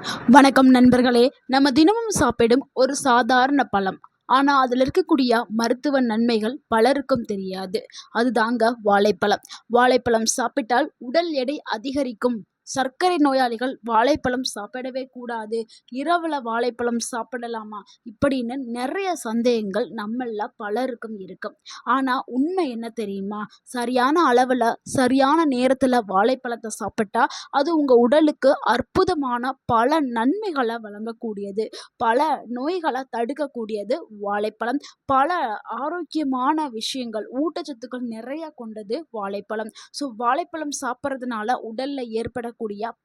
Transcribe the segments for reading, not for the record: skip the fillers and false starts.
வணக்கம் நண்பர்களே. நம்ம தினமும் சாப்பிடும் ஒரு சாதாரண பழம். ஆனா அதில் இருக்கக்கூடிய மருத்துவ நன்மைகள் பலருக்கும் தெரியாது. அதுதாங்க வாழைப்பழம். வாழைப்பழம் சாப்பிட்டால் உடல் எடை அதிகரிக்கும். சர்க்கரை நோயாளிகள் வாழைப்பழம் சாப்பிடவே கூடாது. இரவுல வாழைப்பழம் சாப்பிடலாமா? இப்படின்னு நிறைய சந்தேகங்கள் நம்மள பலருக்கும் இருக்கும். ஆனா உண்மை என்ன தெரியுமா? சரியான அளவுல சரியான நேரத்துல வாழைப்பழத்தை சாப்பிட்டா அது உங்க உடலுக்கு அற்புதமான பல நன்மைகளை வழங்கக்கூடியது. பல நோய்களை தடுக்கக்கூடியது வாழைப்பழம். பல ஆரோக்கியமான விஷயங்கள், ஊட்டச்சத்துக்கள் நிறைய கொண்டது வாழைப்பழம். ஸோ வாழைப்பழம் சாப்பிட்றதுனால உடல்ல ஏற்படக்கூடிய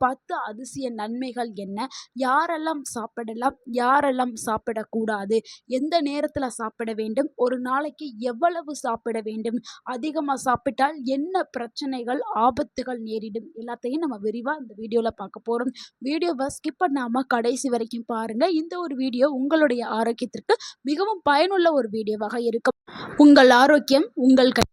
10 அதிசய நன்மைகள் என்ன? யாரெல்லாம் சாப்பிடலாம்? யாரெல்லாம் சாப்பிடக்கூடாது? எந்த நேரத்துல சாப்பிட வேண்டும்? ஒரு நாளைக்கு எவ்வளவு சாப்பிட வேண்டும்? அதிகமா சாப்பிட்டால் என்ன பிரச்சனைகள், ஆபத்துகள் நேரிடும்? எல்லாத்தையும் நம்ம விரிவா இந்த வீடியோல பார்க்க போறோம். வீடியோவை ஸ்கிப் பண்ணாம கடைசி வரைக்கும் பாருங்க. இந்த ஒரு வீடியோ உங்களுடைய ஆரோக்கியத்திற்கு மிகவும் பயனுள்ள ஒரு வீடியோவாக இருக்கும். உங்கள் ஆரோக்கியம் உங்கள் கை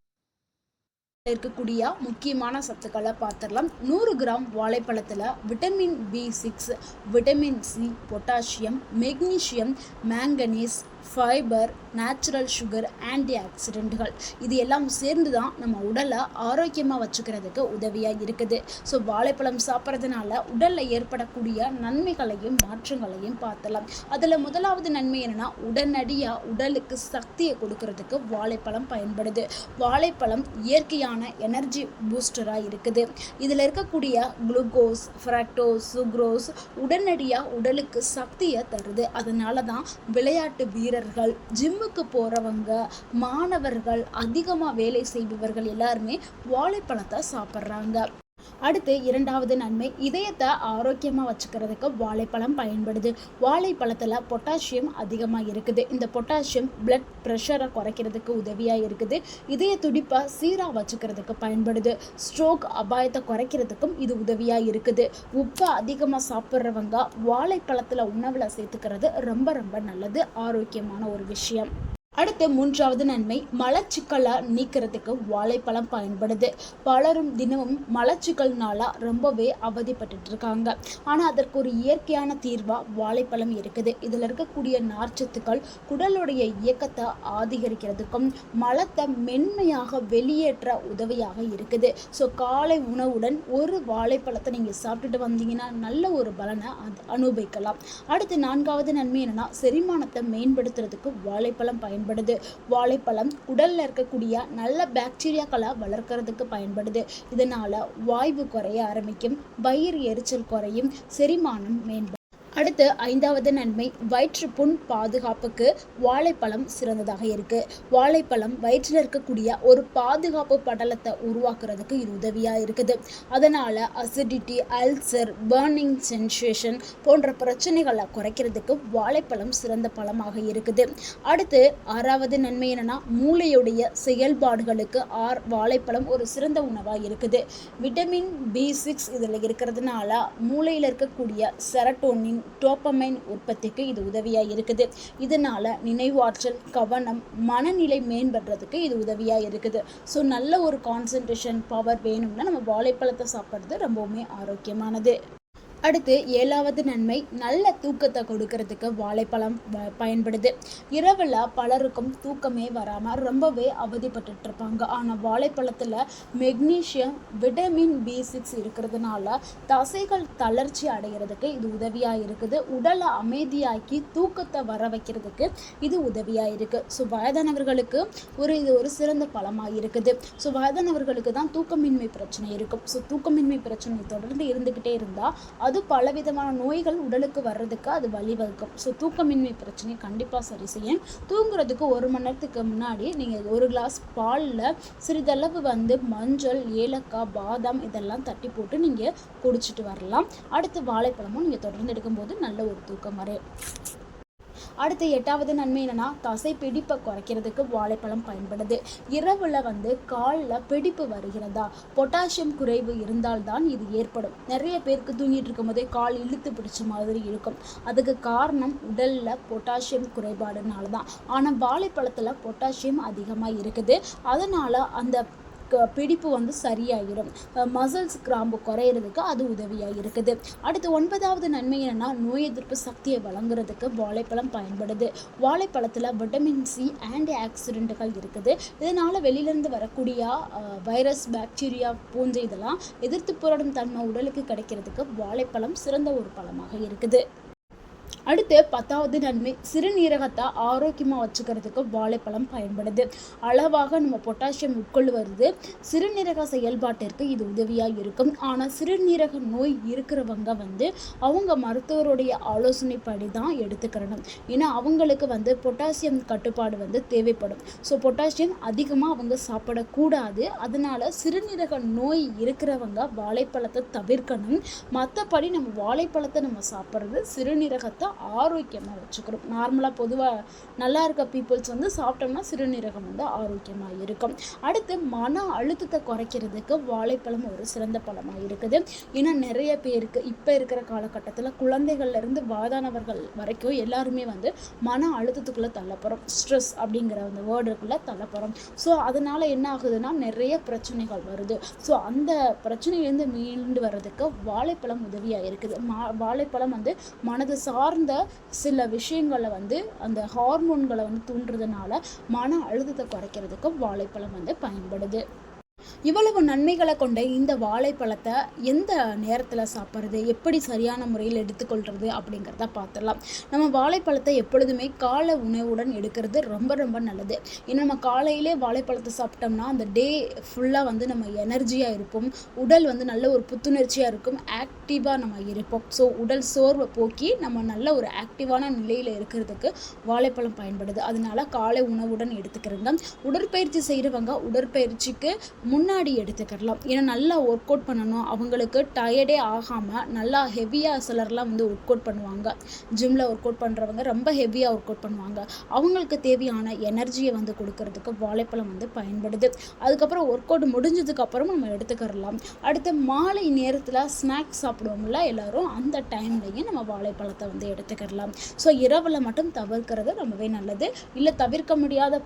இருக்கக்கூடிய முக்கியமான சத்துக்களை பார்த்துடலாம். 100 கிராம் வாழைப்பழத்தில் vitamin B6, vitamin C, potassium, magnesium, manganese, fibre, natural sugar, anti ஆக்சிடென்ட்கள் இது எல்லாம் சேர்ந்து தான் நம்ம உடலை ஆரோக்கியமாக வச்சுக்கிறதுக்கு உதவியாக இருக்குது. ஸோ வாழைப்பழம் சாப்பிட்றதுனால உடலில் ஏற்படக்கூடிய நன்மைகளையும் மாற்றங்களையும் பார்த்தலாம். அதில் முதலாவது நன்மை என்னென்னா, உடனடியாக உடலுக்கு சக்தியை கொடுக்கறதுக்கு வாழைப்பழம் பயன்படுது. வாழைப்பழம் இயற்கையான எனர்ஜி பூஸ்டராக இருக்குது. இதில் இருக்கக்கூடிய குளுக்கோஸ், ஃப்ரக்டோஸ், சுக்ரோஸ் உடனடியாக உடலுக்கு சக்தியை தருது. அதனால தான் விளையாட்டு வீரர்கள், ஜிம்முக்கு போகிறவங்க, மாணவர்கள், அதிகமாக வேலை செய்பவர்கள் எல்லாருமே வாழைப்பழத்தை சாப்பிட்றாங்க. அடுத்து இரண்டாவது நன்மை, இதயத்தை ஆரோக்கியமாக வச்சுக்கிறதுக்கு வாழைப்பழம் பயன்படுது. வாழைப்பழத்தில் பொட்டாசியம் அதிகமாக இருக்குது. இந்த பொட்டாசியம் பிளட் ப்ரெஷரை குறைக்கிறதுக்கு உதவியாக இருக்குது. இதய துடிப்பை சீராக வச்சுக்கிறதுக்கு பயன்படுது. ஸ்ட்ரோக் அபாயத்தை குறைக்கிறதுக்கும் இது உதவியாக இருக்குது. உப்பை அதிகமாக சாப்பிட்றவங்க வாழைப்பழத்தில் உணவில் சேர்த்துக்கிறது ரொம்ப ரொம்ப நல்லது, ஆரோக்கியமான ஒரு விஷயம். அடுத்து மூன்றாவது நன்மை, மலச்சிக்கலை நீக்கிறதுக்கு வாழைப்பழம் பயன்படுது. பலரும் தினமும் மலச்சிக்கல்னால ரொம்பவே அவதிப்பட்டு இருக்காங்க. ஆனால் அதற்கு ஒரு இயற்கையான தீர்வாக வாழைப்பழம் இருக்குது. இதில் இருக்கக்கூடிய நார்ச்சத்துக்கள் குடலுடைய இயக்கத்தை அதிகரிக்கிறதுக்கும் மலத்தை மென்மையாக வெளியேற்ற உதவியாக இருக்குது. ஸோ காலை உணவுடன் ஒரு வாழைப்பழத்தை நீங்கள் சாப்பிட்டுட்டு வந்தீங்கன்னா நல்ல ஒரு பலனை அனுபவிக்கலாம். அடுத்து நான்காவது நன்மை என்னன்னா, செரிமானத்தை மேம்படுத்துறதுக்கு வாழைப்பழம் பயன்படுது. வாழைப்பழம் உடல்ல இருக்கக்கூடிய நல்ல பாக்டீரியாக்களை வளர்க்கறதுக்கு பயன்படுது. இதனால வாய்வு குறைய ஆரம்பிக்கும், வயிறு எரிச்சல் குறையும், செரிமானம் மேம்படும். அடுத்து ஐந்தாவது நன்மை, வயிற்றுப்புண் பாதுகாப்புக்கு வாழைப்பழம் சிறந்ததாக இருக்குது. வாழைப்பழம் வயிற்றில் இருக்கக்கூடிய ஒரு பாதுகாப்பு படலத்தை உருவாக்குறதுக்கு இது உதவியாக இருக்குது. அதனால் அசிடிட்டி, அல்சர், பர்னிங் சென்சேஷன் போன்ற பிரச்சனைகளை குறைக்கிறதுக்கு வாழைப்பழம் சிறந்த பழமாக இருக்குது. அடுத்து ஆறாவது நன்மை என்னென்னா, மூளையுடைய செயல்பாடுகளுக்கு வாழைப்பழம் ஒரு சிறந்த உணவாக இருக்குது. விட்டமின் B6 இதில் இருக்கிறதுனால மூளையில் இருக்கக்கூடிய செரட்டோனின், டோபமைன் உற்பத்திக்கு இது உதவியாக இருக்குது. இதனால நினைவாற்றல், கவனம், மனநிலை மேம்படுறதுக்கு இது உதவியாக இருக்குது. ஸோ நல்ல ஒரு கான்சன்ட்ரேஷன் பவர் வேணும்னா நம்ம வாழைப்பழத்தை சாப்பிட்றது ரொம்பவுமே ஆரோக்கியமானது. அடுத்து ஏழாவது நன்மை, நல்ல தூக்கத்தை கொடுக்கறதுக்கு வாழைப்பழம் பயன்படுது. இரவில் பலருக்கும் தூக்கமே வராமல் ரொம்பவே அவதிப்பட்டு இருப்பாங்க. ஆனால் வாழைப்பழத்தில் மெக்னீசியம், விட்டமின் B6 இருக்கிறதுனால தசைகள் தளர்ச்சி அடைகிறதுக்கு இது உதவியாக இருக்குது. உடலை அமைதியாக்கி தூக்கத்தை வர வைக்கிறதுக்கு இது உதவியாக இருக்குது. ஸோ வயதானவர்களுக்கு இது ஒரு சிறந்த பழமாக இருக்குது. ஸோ வயதானவர்களுக்கு தான் தூக்கமின்மை பிரச்சனை இருக்கும். ஸோ தூக்கமின்மை பிரச்சனை தொடர்ந்து இருந்துக்கிட்டே இருந்தால் அது பலவிதமான நோய்கள் உடலுக்கு வர்றதுக்கு அது வழிவகுக்கும். ஸோ தூக்கமின்மை பிரச்சனையை கண்டிப்பாக சரி செய்யும். தூங்குறதுக்கு 1 மணி நேரத்துக்கு முன்னாடி நீங்கள் 1 கிளாஸ் பாலில் சிறிதளவு மஞ்சள், ஏலக்காய், பாதாம் இதெல்லாம் தட்டி போட்டு நீங்கள் குடிச்சிட்டு வரலாம். அடுத்து வாழைப்பழமும் நீங்கள் தொடர்ந்து எடுக்கும்போது நல்ல ஒரு தூக்கம் வரும். அடுத்து எட்டாவது நன்மை என்னன்னா, தசை பிடிப்பை குறைக்கிறதுக்கு வாழைப்பழம் பயன்படுது. இரவுல காலில் பிடிப்பு வருகிறதா, பொட்டாசியம் குறைவு இருந்தால்தான் இது ஏற்படும். நிறைய பேருக்கு தூங்கிட்டு இருக்கும் போதே கால் இழுத்து பிடிச்ச மாதிரி இருக்கும். அதுக்கு காரணம் உடல்ல பொட்டாசியம் குறைபாடுனால தான். ஆனால் வாழைப்பழத்தில் பொட்டாசியம் அதிகமாக இருக்குது. அதனால அந்த பிடிப்பு வந்து சரியாயிரும். மசில்ஸ் கிராம்பு குறையிறதுக்கு அது உதவியாக இருக்குது. அடுத்து 9வது நன்மை என்னன்னா, நோய் எதிர்ப்பு சக்தியை வழங்குறதுக்கு வாழைப்பழம் பயன்படுது. வாழைப்பழத்தில் விட்டமின் சி, ஆன்டி ஆக்சிடென்ட்டுகள் இருக்குது. இதனால் வெளியிலேருந்து வரக்கூடிய வைரஸ், பாக்டீரியா போன்ற இதெல்லாம் எதிர்த்து போராடும் தன்மை உடலுக்கு கிடைக்கிறதுக்கு வாழைப்பழம் சிறந்த ஒரு பழமாக இருக்குது. அடுத்து 10வது நன்மை, சிறுநீரகத்தை ஆரோக்கியமாக வச்சுக்கிறதுக்கு வாழைப்பழம் பயன்படுது. அளவாக நம்ம பொட்டாசியம் உட்கொள்வது சிறுநீரக செயல்பாட்டிற்கு இது உதவியாக இருக்கும். ஆனால் சிறுநீரக நோய் இருக்கிறவங்க வந்து அவங்க மருத்துவருடைய ஆலோசனைப்படி தான் எடுத்துக்கிறணும். ஏன்னா அவங்களுக்கு வந்து பொட்டாசியம் கட்டுப்பாடு வந்து தேவைப்படும். ஸோ பொட்டாசியம் அதிகமாக அவங்க சாப்பிடக்கூடாது. அதனால் சிறுநீரக நோய் இருக்கிறவங்க வாழைப்பழத்தை தவிர்க்கணும். மற்றபடி நம்ம வாழைப்பழத்தை நம்ம சாப்பிட்றது சிறுநீரகத்தை ஆரோக்கியமாக வச்சுக்கிறோம். நார்மலாக பொதுவாக நல்லா இருக்க பீப்புள்ஸ் வந்து சாப்பிட்டோம்னா சிறுநீரகம் வந்து ஆரோக்கியமாக இருக்கும். அடுத்து மன அழுத்தத்தை குறைக்கிறதுக்கு வாழைப்பழம் ஒரு சிறந்த பழமாக இருக்குது. ஏன்னா நிறைய பேருக்கு இப்போ இருக்கிற காலகட்டத்தில் குழந்தைகள்லேருந்து வயதானவர்கள் வரைக்கும் எல்லாருமே வந்து மன அழுத்தத்துக்குள்ளே தள்ளப்போகிறோம். ஸ்ட்ரெஸ் அப்படிங்கிற அந்த வேர்டுக்குள்ளே தள்ளப்போகிறோம். ஸோ அதனால் என்ன ஆகுதுன்னா நிறைய பிரச்சனைகள் வருது. ஸோ அந்த பிரச்சனையிலேருந்து மீண்டு வர்றதுக்கு வாழைப்பழம் உதவியாக இருக்குது. வாழைப்பழம் வந்து மனது சார்ந்த சில விஷயங்களை வந்து அந்த ஹார்மோன்களை வந்து தூண்டுறதுனால மன அழுத்தத்தை குறைக்கிறதுக்கு வாழைப்பழம் வந்து பயன்படுது. இவ்வளவு நன்மைகளை கொண்ட இந்த வாழைப்பழத்தை எந்த நேரத்தில் சாப்பிட்றது, எப்படி சரியான முறையில் எடுத்துக்கொள்கிறது அப்படிங்கிறத பார்த்துடலாம். நம்ம வாழைப்பழத்தை எப்பொழுதுமே காலை உணவுடன் எடுக்கிறது ரொம்ப ரொம்ப நல்லது. ஏன்னா நம்ம காலையிலே வாழைப்பழத்தை சாப்பிட்டோம்னா அந்த டே ஃபுல்லாக வந்து நம்ம எனர்ஜியாக இருப்போம். உடல் வந்து நல்ல ஒரு புத்துணர்ச்சியாக இருக்கும், ஆக்டிவாக நம்ம இருப்போம். ஸோ உடல் சோர்வை போக்கி நம்ம நல்ல ஒரு ஆக்டிவான நிலையில் இருக்கிறதுக்கு வாழைப்பழம் பயன்படுது. அதனால காலை உணவுடன் எடுத்துக்கிறோங்க. உடற்பயிற்சி செய்கிறவங்க உடற்பயிற்சிக்கு முன்னாடி எடுத்துக்கலாம். ஏன்னா நல்லா ஒர்க் அவுட் பண்ணணும். அவங்களுக்கு டயர்டே ஆகாமல் நல்லா ஹெவியாக சிலர்லாம் வந்து ஒர்க் அவுட் பண்ணுவாங்க. ஜிம்மில் ஒர்க் அவுட் பண்ணுறவங்க ரொம்ப ஹெவியாக ஒர்க் அவுட் பண்ணுவாங்க. அவங்களுக்கு தேவையான எனர்ஜியை வந்து கொடுக்கறதுக்கு வாழைப்பழம் வந்து பயன்படுது. அதுக்கப்புறம் ஒர்க் அவுட் முடிஞ்சதுக்கப்புறம் நம்ம எடுத்துக்கிறலாம். அடுத்து மாலை நேரத்தில் ஸ்நாக்ஸ் சாப்பிடுவோம்ல எல்லோரும், அந்த டைம்லையும் நம்ம வாழைப்பழத்தை வந்து எடுத்துக்கிறலாம். ஸோ இரவில் மட்டும் தவிர்க்கிறது ரொம்பவே நல்லது. இல்லை தவிர்க்க முடியாத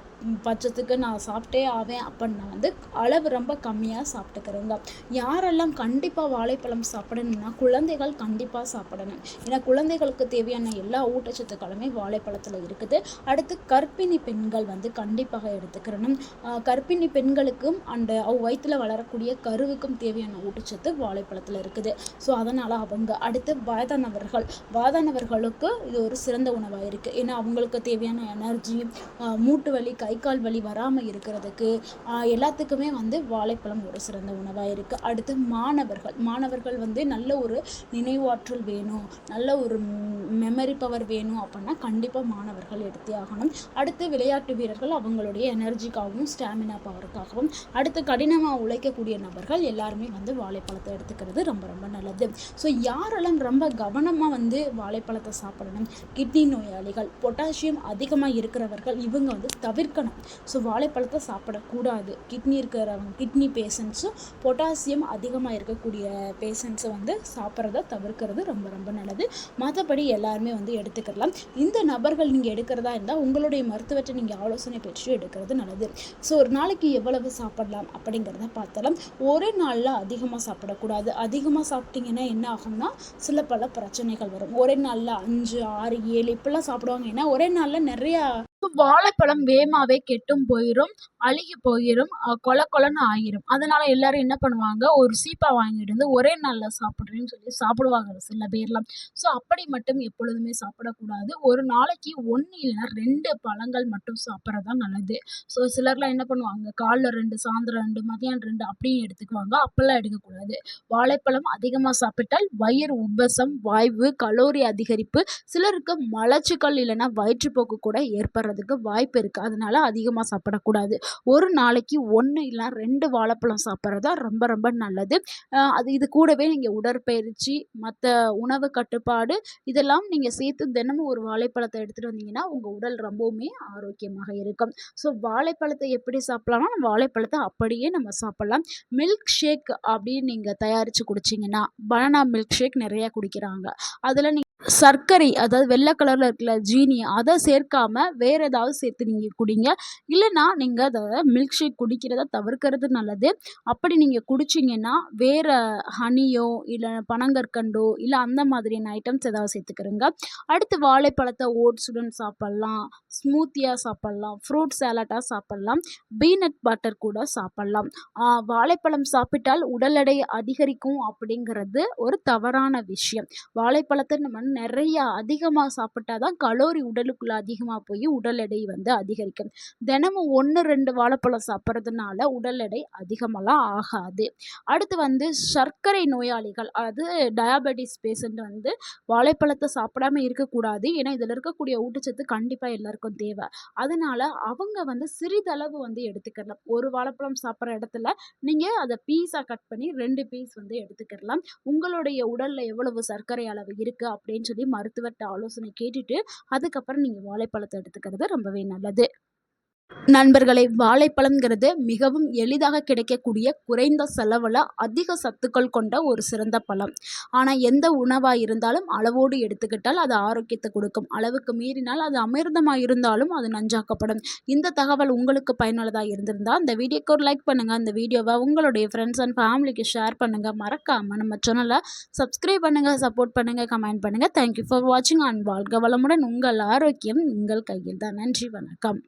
பட்சத்துக்கு நான் சாப்பிட்டே ஆவேன் அப்படின்னா வந்து அளவு ரொம்ப கம்மியாக சாப்பிட்டுக்கிறோங்க. யாரெல்லாம் கண்டிப்பாக வாழைப்பழம் சாப்பிடணும்னா குழந்தைகள் கண்டிப்பாக சாப்பிடணும். ஏன்னா குழந்தைகளுக்கு தேவையான எல்லா ஊட்டச்சத்துக்களுமே வாழைப்பழத்தில் இருக்குது. அடுத்து கர்ப்பிணி பெண்கள் வந்து கண்டிப்பாக எடுத்துக்கிறணும். கர்ப்பிணி பெண்களுக்கும் அவங்க வயிற்றில் வளரக்கூடிய கருவுக்கும் தேவையான ஊட்டச்சத்து வாழைப்பழத்தில் இருக்குது. ஸோ அதனால் அவங்க அடுத்து வயதானவர்களுக்கு இது ஒரு சிறந்த உணவாக இருக்குது. ஏன்னா அவங்களுக்கு தேவையான எனர்ஜி, மூட்டு வலி, கை கால் வலி வராமல் இருக்கிறதுக்கு எல்லாத்துக்குமே வந்து வாழைப்பழம் ஒரு சிறந்த உணவாக இருக்குது. அடுத்து மாணவர்கள் வந்து நல்ல ஒரு நினைவாற்றல் வேணும், நல்ல ஒரு மெமரி பவர் வேணும் அப்படின்னா கண்டிப்பாக மாணவர்கள் எடுத்தே ஆகணும். அடுத்து விளையாட்டு வீரர்கள் அவங்களுடைய எனர்ஜிக்காகவும் ஸ்டாமினா பவருக்காகவும், அடுத்து கடினமாக உழைக்கக்கூடிய நபர்கள் எல்லாருமே வந்து வாழைப்பழத்தை எடுத்துக்கிறது ரொம்ப ரொம்ப நல்லது. ஸோ யாரெல்லாம் ரொம்ப கவனமாக வந்து வாழைப்பழத்தை சாப்பிடணும், கிட்னி நோயாளிகள், பொட்டாசியம் அதிகமாக இருக்கிறவர்கள் இவங்க வந்து தவிர்க்கணும். ஸோ வாழைப்பழத்தை சாப்பிடக்கூடாது. கிட்னி பேஷண்ட்ஸும் பொட்டாசியம் அதிகமாக இருக்கக்கூடிய பேஷண்ட்ஸை வந்து சாப்பிட்றத தவிர்க்கிறது ரொம்ப ரொம்ப நல்லது. மற்றபடி எல்லாருமே வந்து எடுத்துக்கலாம். இந்த நபர்கள் நீங்கள் எடுக்கிறதா இருந்தால் உங்களுடைய மருத்துவத்தை நீங்கள் ஆலோசனை பெற்று எடுக்கிறது நல்லது. ஸோ ஒரு நாளைக்கு எவ்வளவு சாப்பிடலாம் அப்படிங்கிறத பார்த்தலாம். ஒரே நாளில் அதிகமாக சாப்பிடக்கூடாது. அதிகமாக சாப்பிட்டீங்கன்னா என்ன ஆகும்னா சில பல பிரச்சனைகள் வரும். ஒரே நாளில் 5, 6, 7 இப்படிலாம் சாப்பிடுவாங்க. ஏன்னா ஒரே நாளில் நிறையா வாழைப்பழம் வேகமாவே கெட்டும் போயிடும், அழுகி போயிடும், கொலன்னு ஆயிரும். அதனால எல்லாரும் என்ன பண்ணுவாங்க, ஒரு சீப்பா வாங்கிட்டு வந்து ஒரே நாளில் சாப்பிட்றேன்னு சொல்லி சாப்பிடுவாங்க சில பேர்லாம். ஸோ அப்படி மட்டும் எப்பொழுதுமே சாப்பிடக்கூடாது. ஒரு நாளைக்கு 1 இல்லைன்னா 2 பழங்கள் மட்டும் சாப்பிட்றது தான் நல்லது. ஸோ சிலர்லாம் என்ன பண்ணுவாங்க, காலைல 2, சாயந்தரம் 2, மதியானம் 2 அப்படின்னு எடுத்துக்குவாங்க. அப்பெல்லாம் எடுக்கக்கூடாது. வாழைப்பழம் அதிகமாக சாப்பிட்டால் வயிறு உப்பசம், வாய்வு, கலோரி அதிகரிப்பு, சிலருக்கு மலச்சிக்கல் இல்லைன்னா வயிற்றுப்போக்கு கூட ஏற்படுறதுக்கு வாய்ப்பு இருக்குது. அதனால அதிகமாக சாப்பிடக்கூடாது. ஒரு நாளைக்கு 1 இல்லை 2 வாழைப்பழம் சாப்பிட்றது தான் ரொம்ப ரொம்ப நல்லது. இது கூடவே நீங்கள் உடற்பயிற்சி, மற்ற உணவு கட்டுப்பாடு இதெல்லாம் நீங்கள் சேர்த்து தினமும் ஒரு வாழைப்பழத்தை எடுத்துகிட்டு வந்தீங்கன்னா உங்கள் உடல் ரொம்பவுமே ஆரோக்கியமாக இருக்கும். ஸோ வாழைப்பழத்தை எப்படி சாப்பிட்லாம்னா, வாழைப்பழத்தை அப்படியே நம்ம சாப்பிட்லாம். மில்க் ஷேக் அப்படின்னு நீங்கள் தயாரித்து குடிச்சிங்கன்னா, பனானா மில்க் ஷேக் நிறையா குடிக்கிறாங்க. அதில் சர்க்கரை அதாவது வெள்ளை கலரில் இருக்குல்ல ஜீனி அதை சேர்க்காம வேறு ஏதாவது சேர்த்து நீங்கள் குடிங்க. இல்லைன்னா நீங்கள் அத மில்க் ஷேக் குடிக்கிறத தவிர்க்கிறது நல்லது. அப்படி நீங்கள் குடிச்சிங்கன்னா வேறு ஹனியோ இல்லை பனங்கற்கண்டோ இல்லை அந்த மாதிரியான ஐட்டம்ஸ் ஏதாவது சேர்த்துக்கிறங்க. அடுத்து வாழைப்பழத்தை ஓட்ஸுடன் சாப்பிட்லாம், ஸ்மூத்தியாக சாப்பிட்லாம், ஃப்ரூட் சேலட்டாக சாப்பிட்லாம், பீனட் பட்டர் கூட சாப்பிட்லாம். வாழைப்பழம் சாப்பிட்டால் உடல் எடை அதிகரிக்கும் அப்படிங்கிறது ஒரு தவறான விஷயம். வாழைப்பழத்தை நம்ம நிறையா அதிகமாக சாப்பிட்டா தான் கலோரி உடலுக்குள்ளே அதிகமாக போய் உடல் எடை அதிகரிக்கும். தினமும் 1, 2 வாழைப்பழம் சாப்பிட்றதுனால உடல் எடை அதிகமெல்லாம் ஆகாது. அடுத்து சர்க்கரை நோயாளிகள், அது டயாபெட்டிஸ் பேஷண்ட் வாழைப்பழத்தை சாப்பிடாம இருக்கக்கூடாது. ஏன்னா இதில் இருக்கக்கூடிய ஊட்டச்சத்து கண்டிப்பாக எல்லாருக்கும் தேவை. அதனால அவங்க சிறிதளவு எடுத்துக்கலாம். ஒரு வாழைப்பழம் சாப்பிட்ற இடத்துல நீங்கள் அதை பீஸாக கட் பண்ணி 2 பீஸ் எடுத்துக்கலாம். உங்களுடைய உடலில் எவ்வளவு சர்க்கரை அளவு இருக்குது அப்படின்னு சொல்லி மருத்துவர்கிட்ட ஆலோசனை கேட்டுட்டு அதுக்கப்புறம் நீங்கள் வாழைப்பழத்தை எடுத்துக்கிறது ரொம்பவே நல்லது. நண்பர்களே, வாழைப்பழம்ங்கிறது மிகவும் எளிதாக கிடைக்கக்கூடிய குறைந்த செலவில் அதிக சத்துக்கள் கொண்ட ஒரு சிறந்த பழம். ஆனால் எந்த உணவாக இருந்தாலும் அளவோடு எடுத்துக்கிட்டால் அது ஆரோக்கியத்தை கொடுக்கும். அளவுக்கு மீறினால் அது அமிர்தமாக இருந்தாலும் அது நஞ்சாக்கப்படும். இந்த தகவல் உங்களுக்கு பயனுள்ளதாக இருந்திருந்தால் இந்த வீடியோக்கு ஒரு லைக் பண்ணுங்கள். இந்த வீடியோவை உங்களுடைய ஃப்ரெண்ட்ஸ் அண்ட் ஃபேமிலிக்கு ஷேர் பண்ணுங்கள். மறக்காமல் நம்ம சேனலை சப்ஸ்கிரைப் பண்ணுங்கள், சப்போர்ட் பண்ணுங்கள், கமெண்ட் பண்ணுங்கள். தேங்க்யூ ஃபார் வாட்சிங் அண்ட் வாழ்க வளமுடன். உங்கள் ஆரோக்கியம் உங்கள் கையில் தான். நன்றி, வணக்கம்.